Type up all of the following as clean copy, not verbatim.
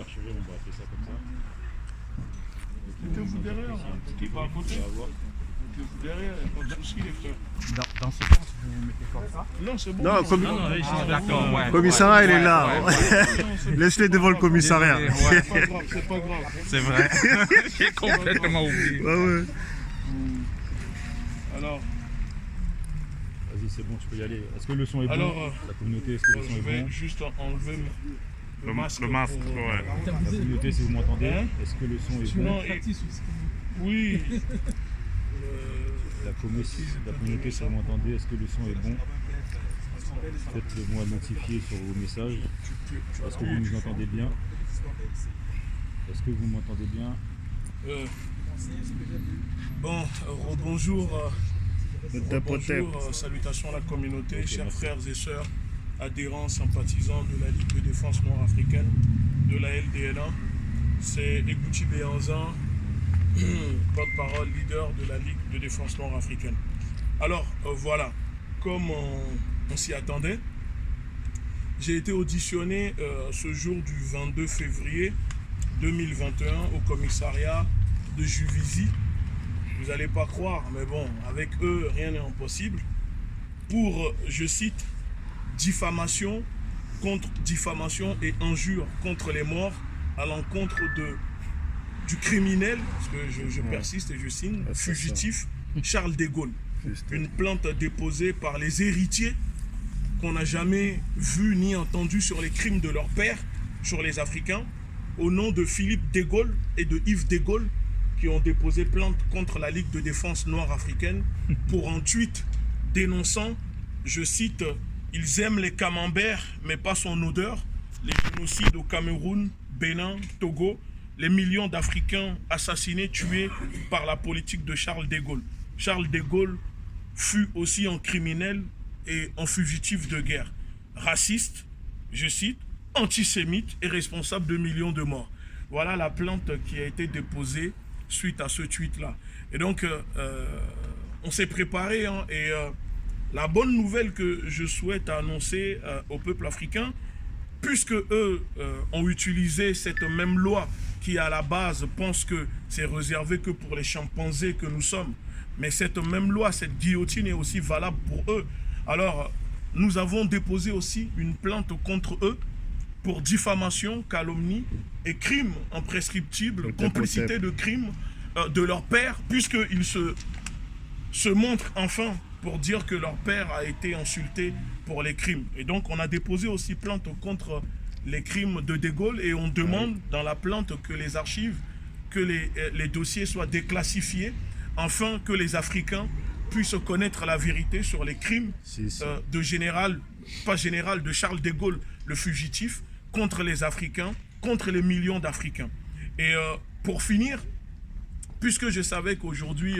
supercherie, on va appeler ça comme ça. Mettez-vous derrière, qui pas à côté. Mettez-vous derrière, il n'y a pas de souci, les frères. Dans ce sens, vous vous mettez comme ça? Non, c'est bon. Non, D'accord, ouais. le commissariat, il est là. C'est Laisse-les devant le commissariat. Ouais, pas grave, c'est pas grave. c'est vrai. J'ai complètement oublié. Ouais, ouais. Alors, Vas-y, c'est bon, tu peux y aller. Est-ce que le son est bon? Alors, La communauté, est-ce que le son je est vais bon? juste enlever le masque. Le masque, pour- ouais. La communauté, si vous m'entendez, Hein? est-ce que le son est bon? Sinon, oui. La communauté, si vous m'entendez, est-ce que le son est bon? Faites-le-moi notifier sur vos messages. Est-ce que vous nous entendez bien? Est-ce que vous m'entendez bien? Bon, bonjour. Bonjour. Salutations à la communauté, chers frères et sœurs, adhérents, sympathisants de la Ligue de défense nord-africaine, de la LDNA. C'est Egouti Béanzin, porte-parole, leader de la Ligue de défense nord-africaine. Alors, voilà, comme on s'y attendait, j'ai été auditionné ce jour du 22 février 2021 au commissariat de Juvisy. Vous n'allez pas croire, mais bon, avec eux, rien n'est impossible. Pour, je cite, diffamation et injure contre les morts à l'encontre du criminel, parce que je persiste et je signe, fugitif, Charles de Gaulle. Une plainte déposée par les héritiers qu'on n'a jamais vu ni entendu sur les crimes de leur père, sur les Africains, au nom de Philippe de Gaulle et de Yves de Gaulle, qui ont déposé plainte contre la Ligue de défense nord-africaine pour un tweet dénonçant, je cite, « Ils aiment les camemberts, mais pas son odeur. Les génocides au Cameroun, Bénin, Togo, les millions d'Africains assassinés, tués par la politique de Charles de Gaulle. Charles de Gaulle fut aussi un criminel et un fugitif de guerre. Raciste, je cite, antisémite et responsable de millions de morts. » Voilà la plainte qui a été déposée suite à ce tweet-là. Et donc, on s'est préparé. Hein, et la bonne nouvelle que je souhaite annoncer au peuple africain, puisque eux ont utilisé cette même loi qui, à la base, pense que c'est réservé que pour les chimpanzés que nous sommes. Mais cette même loi, cette guillotine est aussi valable pour eux. Alors, nous avons déposé aussi une plainte contre eux pour diffamation, calomnie et crime imprescriptible, complicité de crime de leur père, puisqu'ils se montrent enfin pour dire que leur père a été insulté pour les crimes. Et donc on a déposé aussi plainte contre les crimes de De Gaulle et on demande dans la plainte que les archives, que les dossiers soient déclassifiés afin que les Africains puissent connaître la vérité sur les crimes de Charles de Gaulle, le fugitif, contre les Africains, contre les millions d'Africains. Et pour finir, puisque je savais qu'aujourd'hui,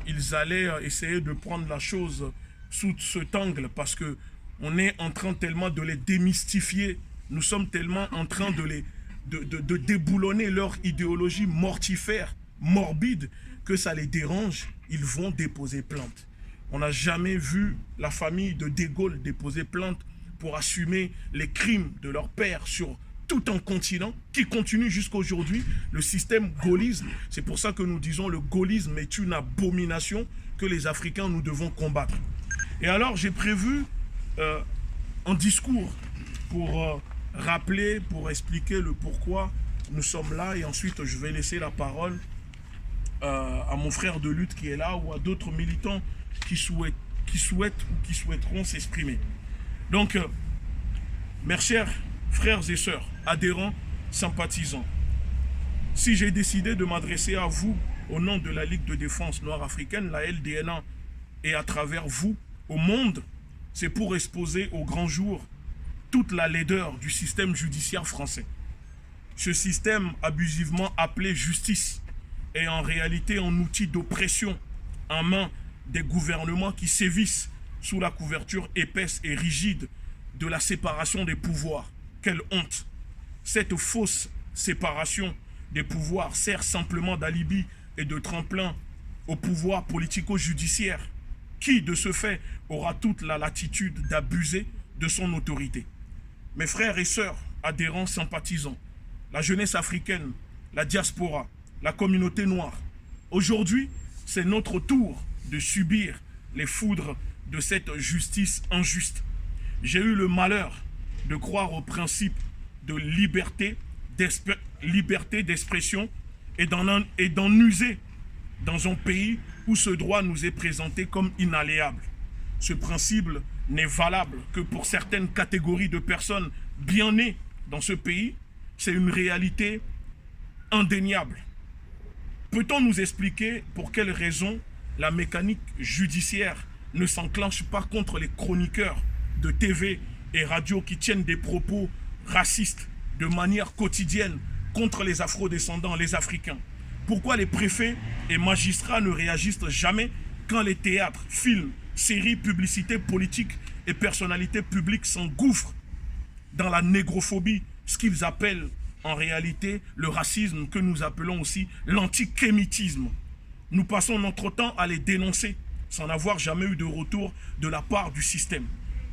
ils allaient essayer de prendre la chose sous cet angle, parce qu'on est en train tellement de les démystifier, nous sommes tellement en train de déboulonner leur idéologie mortifère, morbide, que ça les dérange, ils vont déposer plainte. On n'a jamais vu la famille de De Gaulle déposer plainte pour assumer les crimes de leur père sur tout un continent qui continue jusqu'à aujourd'hui, le système gaullisme. C'est pour ça que nous disons le gaullisme est une abomination que les Africains nous devons combattre. Et alors j'ai prévu un discours pour rappeler, pour expliquer le pourquoi nous sommes là, et ensuite je vais laisser la parole à mon frère de lutte qui est là ou à d'autres militants qui souhaitent ou qui souhaiteront s'exprimer. Donc, mes chers frères et sœurs, adhérents, sympathisants, si j'ai décidé de m'adresser à vous au nom de la Ligue de défense nord-africaine, la LDNA, et à travers vous, au monde, c'est pour exposer au grand jour toute la laideur du système judiciaire français. Ce système abusivement appelé justice est en réalité un outil d'oppression en main des gouvernements qui sévissent sous la couverture épaisse et rigide de la séparation des pouvoirs. Quelle honte! Cette fausse séparation des pouvoirs sert simplement d'alibi et de tremplin au pouvoir politico-judiciaire, qui, de ce fait, aura toute la latitude d'abuser de son autorité. Mes frères et sœurs, adhérents, sympathisants, la jeunesse africaine, la diaspora, la communauté noire. Aujourd'hui, c'est notre tour de subir les foudres de cette justice injuste. J'ai eu le malheur de croire au principe de liberté d'expression et d'en user dans un pays où ce droit nous est présenté comme inaléable. Ce principe n'est valable que pour certaines catégories de personnes bien nées dans ce pays. C'est une réalité indéniable. Peut-on nous expliquer pour quelles raisons la mécanique judiciaire ne s'enclenche pas contre les chroniqueurs de TV et radio qui tiennent des propos racistes de manière quotidienne contre les afro-descendants, les Africains? Pourquoi les préfets et magistrats ne réagissent jamais quand les théâtres, films, séries, publicités politiques et personnalités publiques s'engouffrent dans la négrophobie, ce qu'ils appellent en réalité le racisme que nous appelons aussi l'antikémitisme? Nous passons notre temps à les dénoncer sans n'avoir jamais eu de retour de la part du système.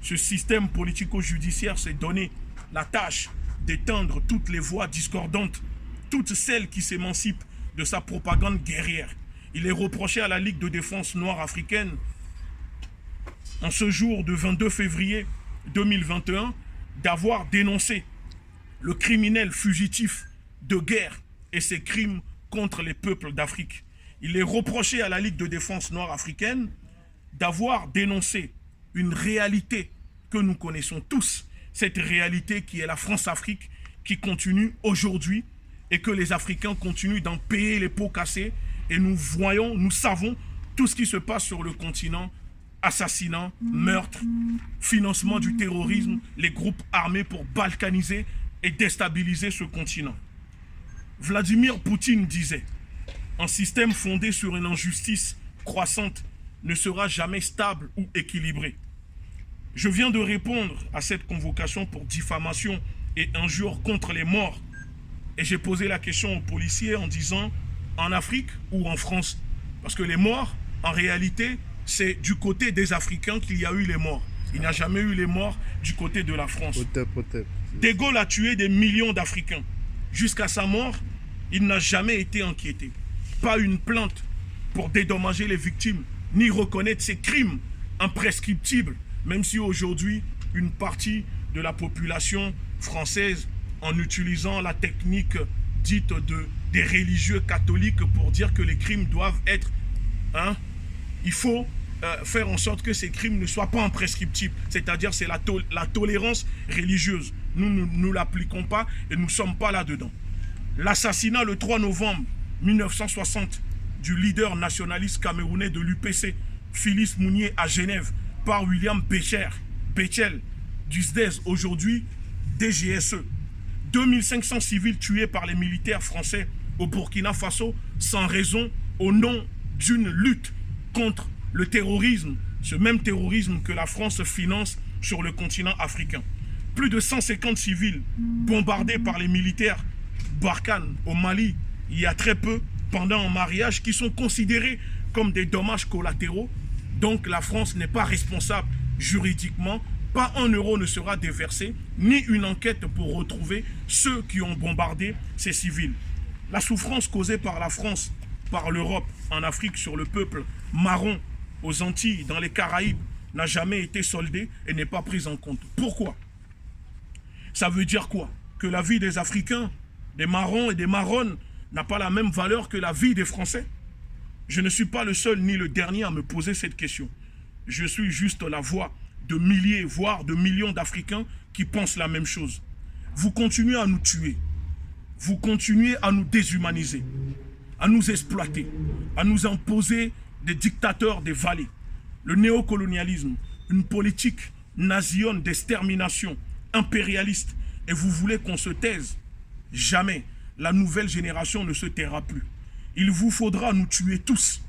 Ce système politico-judiciaire s'est donné la tâche d'éteindre toutes les voix discordantes, toutes celles qui s'émancipent de sa propagande guerrière. Il est reproché à la Ligue de défense noire africaine, en ce jour de 22 février 2021, d'avoir dénoncé le criminel fugitif de guerre et ses crimes contre les peuples d'Afrique. Il est reproché à la Ligue de défense noire africaine d'avoir dénoncé une réalité que nous connaissons tous, cette réalité qui est la France-Afrique, qui continue aujourd'hui et que les Africains continuent d'en payer les pots cassés. Et nous voyons, nous savons tout ce qui se passe sur le continent: assassinat, meurtre, financement du terrorisme, les groupes armés pour balkaniser et déstabiliser ce continent. Vladimir Poutine disait: un système fondé sur une injustice croissante ne sera jamais stable ou équilibré. Je viens de répondre à cette convocation pour diffamation et injure contre les morts. Et j'ai posé la question aux policiers en disant: en Afrique ou en France? Parce que les morts, en réalité, c'est du côté des Africains qu'il y a eu les morts. Il n'y a jamais eu les morts du côté de la France. De Gaulle a tué des millions d'Africains. Jusqu'à sa mort, il n'a jamais été inquiété. Pas une plainte pour dédommager les victimes, ni reconnaître ces crimes imprescriptibles, même si aujourd'hui, une partie de la population française, en utilisant la technique dite des religieux catholiques pour dire que les crimes doivent être... il faut faire en sorte que ces crimes ne soient pas imprescriptibles. C'est-à-dire c'est la tolérance religieuse. Nous ne l'appliquons pas et nous ne sommes pas là-dedans. L'assassinat le 3 novembre 1960 du leader nationaliste camerounais de l'UPC, Phyllis Mounier, à Genève, par William Béchel, du SDES, aujourd'hui DGSE. 2500 civils tués par les militaires français au Burkina Faso sans raison, au nom d'une lutte contre le terrorisme, ce même terrorisme que la France finance sur le continent africain. Plus de 150 civils bombardés par les militaires Barkhane au Mali il y a très peu, pendant un mariage, qui sont considérés comme des dommages collatéraux. Donc la France n'est pas responsable juridiquement. Pas un euro ne sera déversé, ni une enquête pour retrouver ceux qui ont bombardé ces civils. La souffrance causée par la France, par l'Europe, en Afrique, sur le peuple marron, aux Antilles, dans les Caraïbes, n'a jamais été soldée et n'est pas prise en compte. Pourquoi? Ça veut dire quoi? Que la vie des Africains, des marrons et des marronnes, n'a pas la même valeur que la vie des Français? Je ne suis pas le seul ni le dernier à me poser cette question. Je suis juste la voix de milliers, voire de millions d'Africains qui pensent la même chose. Vous continuez à nous tuer. Vous continuez à nous déshumaniser, à nous exploiter, à nous imposer des dictateurs des vallées. Le néocolonialisme, une politique nazione d'extermination, impérialiste, et vous voulez qu'on se taise? Jamais. La nouvelle génération ne se taira plus. Il vous faudra nous tuer tous,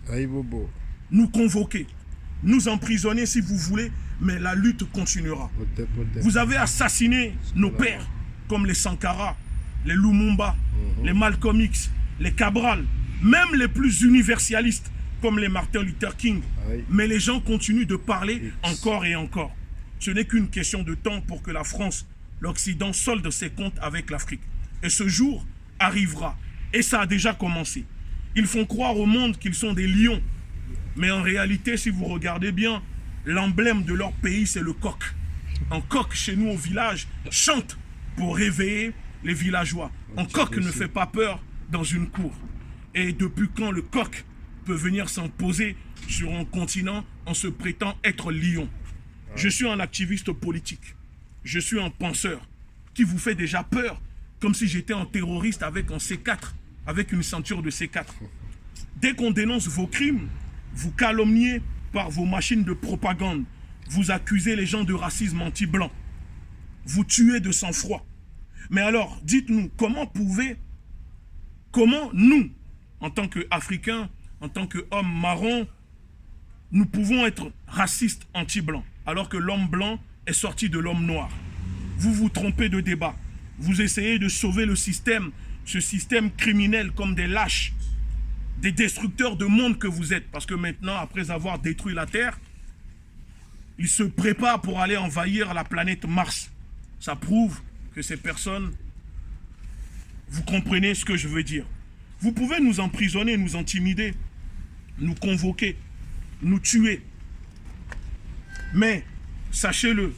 nous convoquer, nous emprisonner si vous voulez, mais la lutte continuera. Vous avez assassiné nos pères, comme les Sankara, les Lumumba, les Malcolm X, les Cabral, même les plus universalistes, comme les Martin Luther King. Mais les gens continuent de parler encore et encore. Ce n'est qu'une question de temps pour que la France, l'Occident, solde ses comptes avec l'Afrique. Et ce jour arrivera. Et ça a déjà commencé. Ils font croire au monde qu'ils sont des lions. Mais en réalité, si vous regardez bien, l'emblème de leur pays, c'est le coq. Un coq, chez nous au village, chante pour réveiller les villageois. Un coq ne fait pas peur dans une cour. Et depuis quand le coq peut venir s'imposer sur un continent en se prétend être lion? Je suis un activiste politique. Je suis un penseur qui vous fait déjà peur, comme si j'étais un terroriste avec un C4, avec une ceinture de C4. Dès qu'on dénonce vos crimes, vous calomniez par vos machines de propagande. Vous accusez les gens de racisme anti-blanc. Vous tuez de sang-froid. Mais alors, dites-nous, comment nous, en tant qu'Africains, en tant qu'hommes marrons, nous pouvons être racistes anti-blancs, alors que l'homme blanc est sorti de l'homme noir? Vous vous trompez de débat. Vous essayez de sauver le système, ce système criminel comme des lâches, des destructeurs de monde que vous êtes. Parce que maintenant, après avoir détruit la Terre, ils se préparent pour aller envahir la planète Mars. Ça prouve que ces personnes, vous comprenez ce que je veux dire. Vous pouvez nous emprisonner, nous intimider, nous convoquer, nous tuer. Mais sachez-le,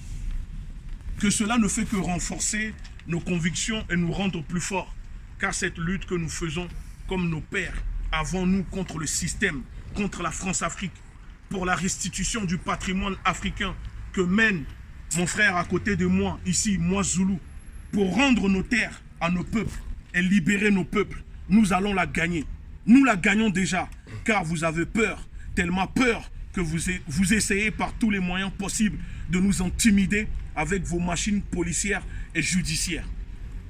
que cela ne fait que renforcer nos convictions et nous rendre plus forts. Car cette lutte que nous faisons, comme nos pères, avant nous, contre le système, contre la France-Afrique, pour la restitution du patrimoine africain que mène mon frère à côté de moi, ici, moi Zoulou, pour rendre nos terres à nos peuples et libérer nos peuples, nous allons la gagner. Nous la gagnons déjà, car vous avez peur, tellement peur que vous essayez par tous les moyens possibles de nous intimider avec vos machines policières et judiciaires.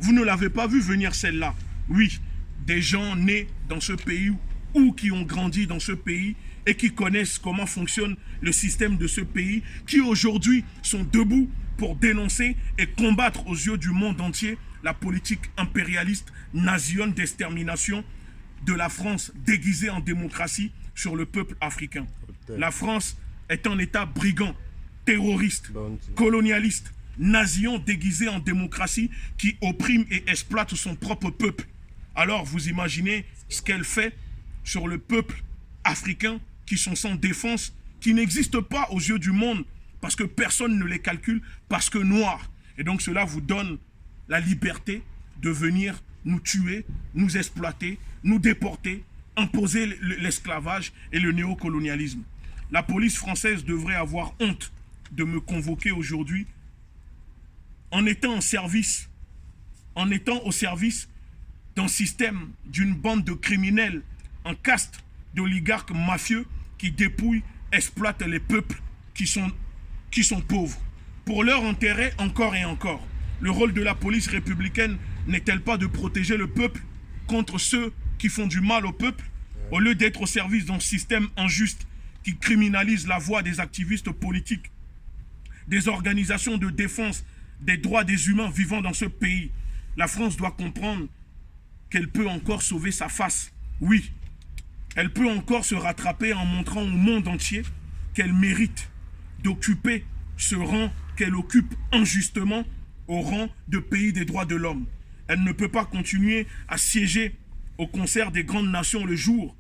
Vous ne l'avez pas vu venir celle-là. Oui, des gens nés dans ce pays ou qui ont grandi dans ce pays et qui connaissent comment fonctionne le système de ce pays, qui aujourd'hui sont debout pour dénoncer et combattre aux yeux du monde entier la politique impérialiste nazione d'extermination de la France déguisée en démocratie sur le peuple africain. La France est un État brigand, terroriste, colonialiste, nazion déguisé en démocratie qui opprime et exploite son propre peuple. Alors vous imaginez ce qu'elle fait sur le peuple africain qui sont sans défense, qui n'existent pas aux yeux du monde parce que personne ne les calcule, parce que noirs. Et donc cela vous donne la liberté de venir nous tuer, nous exploiter, nous déporter, imposer l'esclavage et le néocolonialisme. La police française devrait avoir honte de me convoquer aujourd'hui en étant au service d'un système, d'une bande de criminels, en caste d'oligarques mafieux qui dépouillent, exploitent les peuples qui sont pauvres. Pour leur intérêt, encore et encore. Le rôle de la police républicaine n'est-elle pas de protéger le peuple contre ceux qui font du mal au peuple, au lieu d'être au service d'un système injuste qui criminalise la voix des activistes politiques, des organisations de défense des droits des humains vivant dans ce pays? La France doit comprendre qu'elle peut encore sauver sa face. Oui, elle peut encore se rattraper en montrant au monde entier qu'elle mérite d'occuper ce rang qu'elle occupe injustement au rang de pays des droits de l'homme. Elle ne peut pas continuer à siéger au concert des grandes nations le jour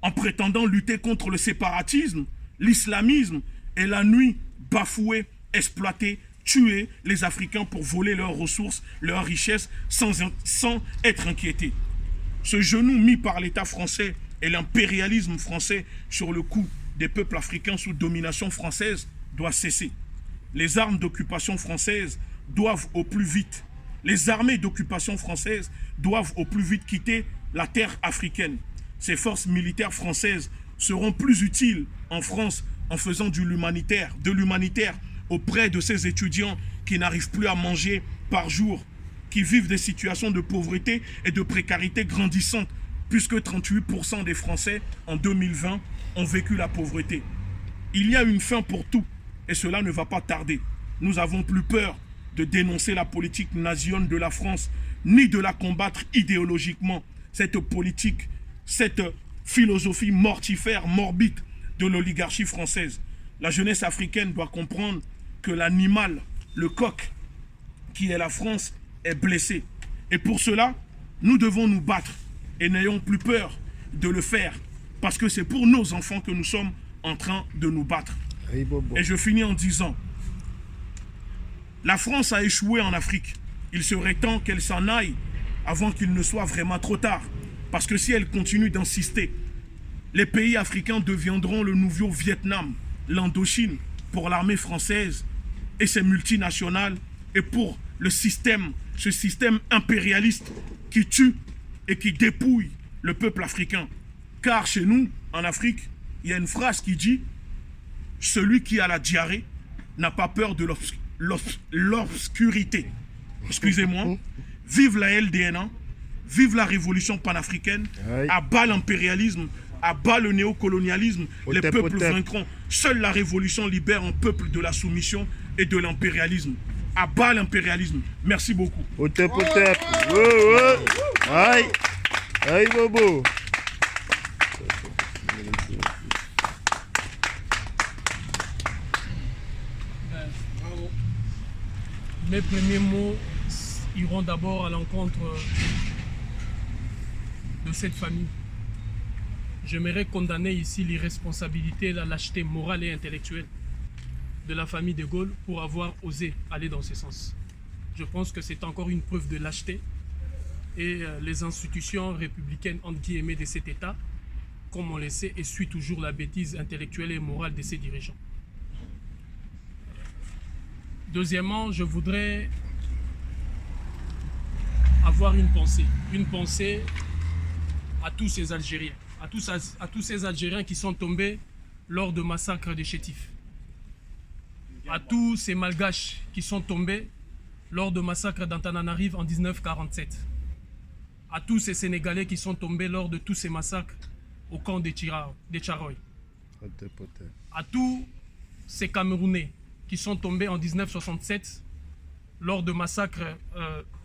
en prétendant lutter contre le séparatisme, l'islamisme et la nuit bafouer, exploiter, tuer les Africains pour voler leurs ressources, leurs richesses sans être inquiétés. Ce genou mis par l'État français et l'impérialisme français sur le cou des peuples africains sous domination française doit cesser. Les armes d'occupation française doivent au plus vite, les armées d'occupation française doivent au plus vite quitter la terre africaine. Ces forces militaires françaises seront plus utiles en France en faisant de l'humanitaire auprès de ces étudiants qui n'arrivent plus à manger par jour, qui vivent des situations de pauvreté et de précarité grandissantes, puisque 38% des Français en 2020 ont vécu la pauvreté. Il y a une fin pour tout et cela ne va pas tarder. Nous n'avons plus peur de dénoncer la politique nazione de la France, ni de la combattre idéologiquement. Cette politique, cette philosophie mortifère, morbide de l'oligarchie française. La jeunesse africaine doit comprendre que l'animal, le coq, qui est la France, est blessé. Et pour cela, nous devons nous battre et n'ayons plus peur de le faire parce que c'est pour nos enfants que nous sommes en train de nous battre. Et je finis en disant, la France a échoué en Afrique. Il serait temps qu'elle s'en aille avant qu'il ne soit vraiment trop tard. Parce que si elle continue d'insister, les pays africains deviendront le nouveau Vietnam, l'Indochine pour l'armée française et ses multinationales et pour le système, ce système impérialiste qui tue et qui dépouille le peuple africain. Car chez nous, en Afrique, il y a une phrase qui dit « Celui qui a la diarrhée n'a pas peur de l'obscurité. » Excusez-moi. Vive la LDNA, vive la révolution panafricaine, à bas l'impérialisme, à bas le néocolonialisme, les peuples vaincront. Seule la révolution libère un peuple de la soumission et de l'impérialisme. À bas l'impérialisme. Merci beaucoup. Aïe, aïe Bobo. Mes premiers mots iront d'abord à l'encontre de cette famille. J'aimerais condamner ici l'irresponsabilité et la lâcheté morale et intellectuelle de la famille de Gaulle pour avoir osé aller dans ce sens. Je pense que c'est encore une preuve de lâcheté et les institutions républicaines entre guillemets de cet État, comme on le sait, essuient toujours la bêtise intellectuelle et morale de ses dirigeants. Deuxièmement, je voudrais avoir une pensée à tous ces Algériens, à tous ces Algériens qui sont tombés lors du massacre de Chétif, à tous ces Malgaches qui sont tombés lors du massacre d'Antananarive en 1947, à tous ces Sénégalais qui sont tombés lors de tous ces massacres au camp de Tcharoy, à tous ces Camerounais qui sont tombés en 1967 lors de massacres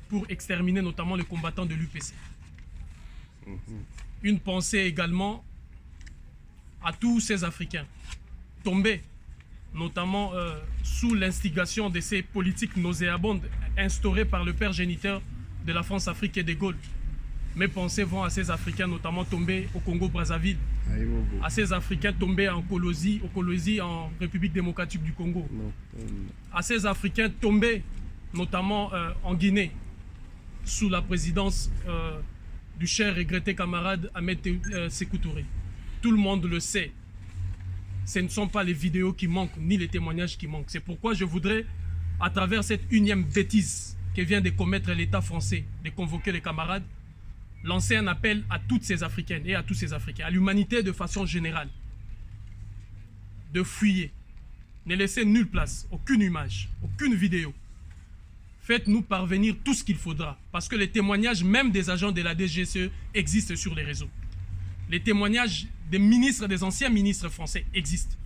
pour exterminer notamment les combattants de l'UPC. Une pensée également à tous ces Africains tombés notamment sous l'instigation de ces politiques nauséabondes instaurées par le père géniteur de la France-Afrique et de Gaulle. Mes pensées vont à ces Africains notamment tombés au Congo-Brazzaville, à ces Africains tombés en Colosie, en République démocratique du Congo, à ces Africains tombés notamment en Guinée, sous la présidence du cher regretté camarade Ahmed Sékou Touré. Tout le monde le sait. Ce ne sont pas les vidéos qui manquent, ni les témoignages qui manquent. C'est pourquoi je voudrais, à travers cette unième bêtise que vient de commettre l'État français, de convoquer les camarades, lancer un appel à toutes ces Africaines et à tous ces Africains, à l'humanité de façon générale, de fuyer. Ne laissez nulle place, aucune image, aucune vidéo. Faites-nous parvenir tout ce qu'il faudra, parce que les témoignages même des agents de la DGSE existent sur les réseaux. Les témoignages des ministres, des anciens ministres français existent.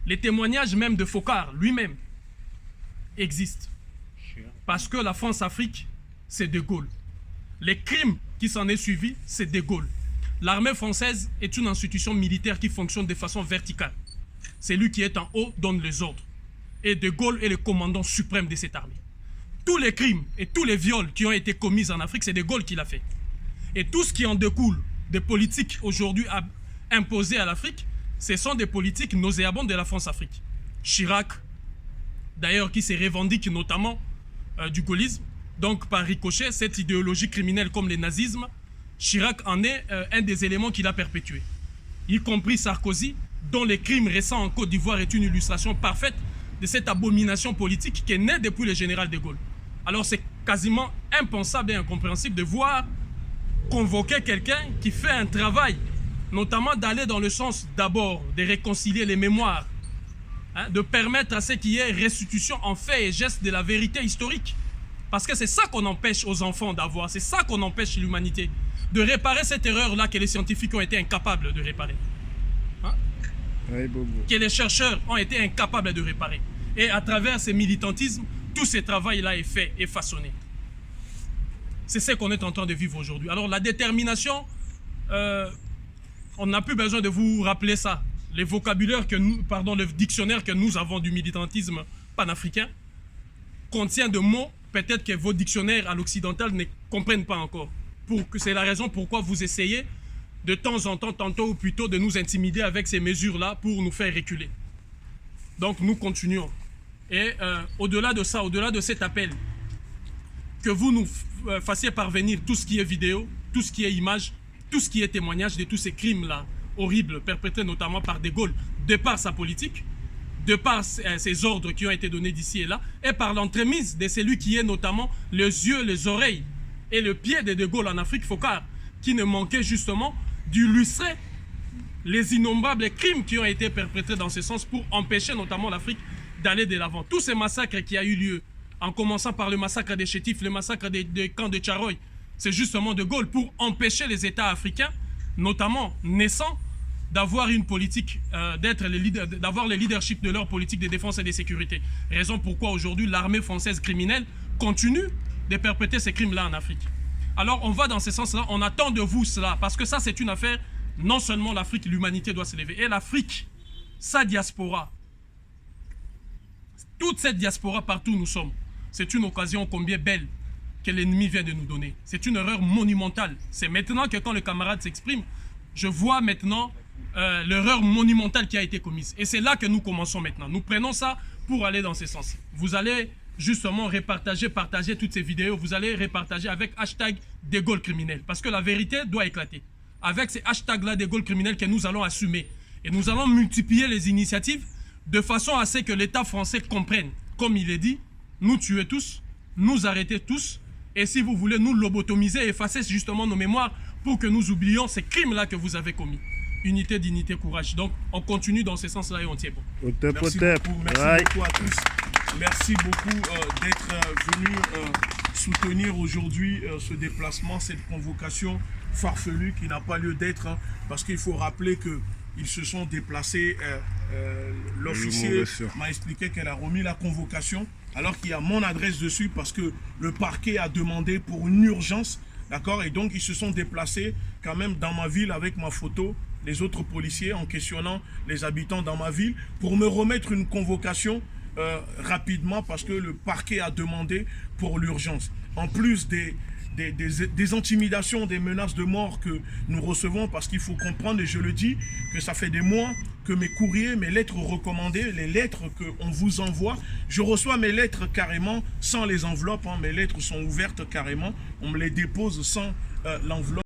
Les témoignages même de Focard lui-même existent. Parce que la France-Afrique, c'est De Gaulle. Les crimes qui s'en est suivi, c'est De Gaulle. L'armée française est une institution militaire qui fonctionne de façon verticale. C'est lui qui est en haut, donne les ordres. Et De Gaulle est le commandant suprême de cette armée. Tous les crimes et tous les viols qui ont été commis en Afrique, c'est De Gaulle qui l'a fait. Et tout ce qui en découle des politiques aujourd'hui imposées à l'Afrique, ce sont des politiques nauséabondes de la France-Afrique. Chirac, d'ailleurs, qui se revendique notamment du gaullisme, donc par ricochet, cette idéologie criminelle comme le nazisme, Chirac en est un des éléments qu'il a perpétué. Y compris Sarkozy, dont les crimes récents en Côte d'Ivoire est une illustration parfaite de cette abomination politique qui est née depuis le général de Gaulle. Alors c'est quasiment impensable et incompréhensible de voir convoquer quelqu'un qui fait un travail, notamment d'aller dans le sens d'abord de réconcilier les mémoires, de permettre à ce qu'il y ait restitution en fait et geste de la vérité historique. Parce que c'est ça qu'on empêche aux enfants d'avoir, c'est ça qu'on empêche l'humanité, de réparer cette erreur-là que les scientifiques ont été incapables de réparer. Que les chercheurs ont été incapables de réparer. Et à travers ces militantismes, tout ce travail-là est fait et façonné. C'est ce qu'on est en train de vivre aujourd'hui. Alors la détermination, on n'a plus besoin de vous rappeler ça. Le vocabulaire que nous, le dictionnaire que nous avons du militantisme panafricain contient de mots peut-être que vos dictionnaires à l'occidental ne comprennent pas encore. C'est la raison pourquoi vous essayez de temps en temps, tantôt ou plutôt, de nous intimider avec ces mesures-là pour nous faire reculer. Donc nous continuons. Et au-delà de ça, au-delà de cet appel, que vous nous fassiez parvenir tout ce qui est vidéo, tout ce qui est image, tout ce qui est témoignage de tous ces crimes-là horribles perpétrés notamment par De Gaulle, de par sa politique, de par ses ordres qui ont été donnés d'ici et là, et par l'entremise de celui qui est notamment les yeux, les oreilles et le pied de De Gaulle en Afrique, Foccart, qui ne manquait justement d'illustrer les innombrables crimes qui ont été perpétrés dans ce sens pour empêcher notamment l'Afrique d'aller de l'avant. Tous ces massacres qui ont eu lieu, en commençant par le massacre des Chétifs, le massacre des camps de Tcharoy, c'est justement De Gaulle pour empêcher les États africains, notamment naissants, d'avoir une politique, d'avoir le leadership de leur politique de défense et de sécurité. Raison pourquoi aujourd'hui l'armée française criminelle continue de perpétrer ces crimes-là en Afrique. Alors on va dans ce sens-là, on attend de vous cela, parce que ça c'est une affaire, non seulement l'Afrique, l'humanité doit se lever, et l'Afrique, sa diaspora, toute cette diaspora partout où nous sommes, c'est une occasion combien belle que l'ennemi vient de nous donner. C'est une erreur monumentale. C'est maintenant que quand le camarade s'exprime, je vois maintenant l'erreur monumentale qui a été commise. Et c'est là que nous commençons maintenant. Nous prenons ça pour aller dans ce sens. Vous allez justement partager toutes ces vidéos. Vous allez repartager avec hashtag De Gaulle criminel. Parce que la vérité doit éclater. Avec ces hashtags-là De Gaulle criminel que nous allons assumer. Et nous allons multiplier les initiatives de façon à ce que l'État français comprenne. Comme il est dit, nous tuer tous, nous arrêter tous. Et si vous voulez nous lobotomiser, effacer justement nos mémoires pour que nous oublions ces crimes-là que vous avez commis. Unité, dignité, courage. Donc, on continue dans ce sens-là et on tient bon. Merci beaucoup à tous. Merci beaucoup d'être venus soutenir aujourd'hui ce déplacement, cette convocation farfelue qui n'a pas lieu d'être. Hein, parce qu'il faut rappeler qu'ils se sont déplacés. L'officier m'a expliqué qu'elle a remis la convocation alors qu'il y a mon adresse dessus parce que le parquet a demandé pour une urgence. D'accord? Et donc, ils se sont déplacés quand même dans ma ville avec ma photo, les autres policiers, en questionnant les habitants dans ma ville, pour me remettre une convocation rapidement parce que le parquet a demandé pour l'urgence. En plus des intimidations, des menaces de mort que nous recevons, parce qu'il faut comprendre, et je le dis, que ça fait des mois que mes courriers, mes lettres recommandées, les lettres qu'on vous envoie, je reçois mes lettres carrément sans les enveloppes, hein, mes lettres sont ouvertes carrément, on me les dépose sans l'enveloppe.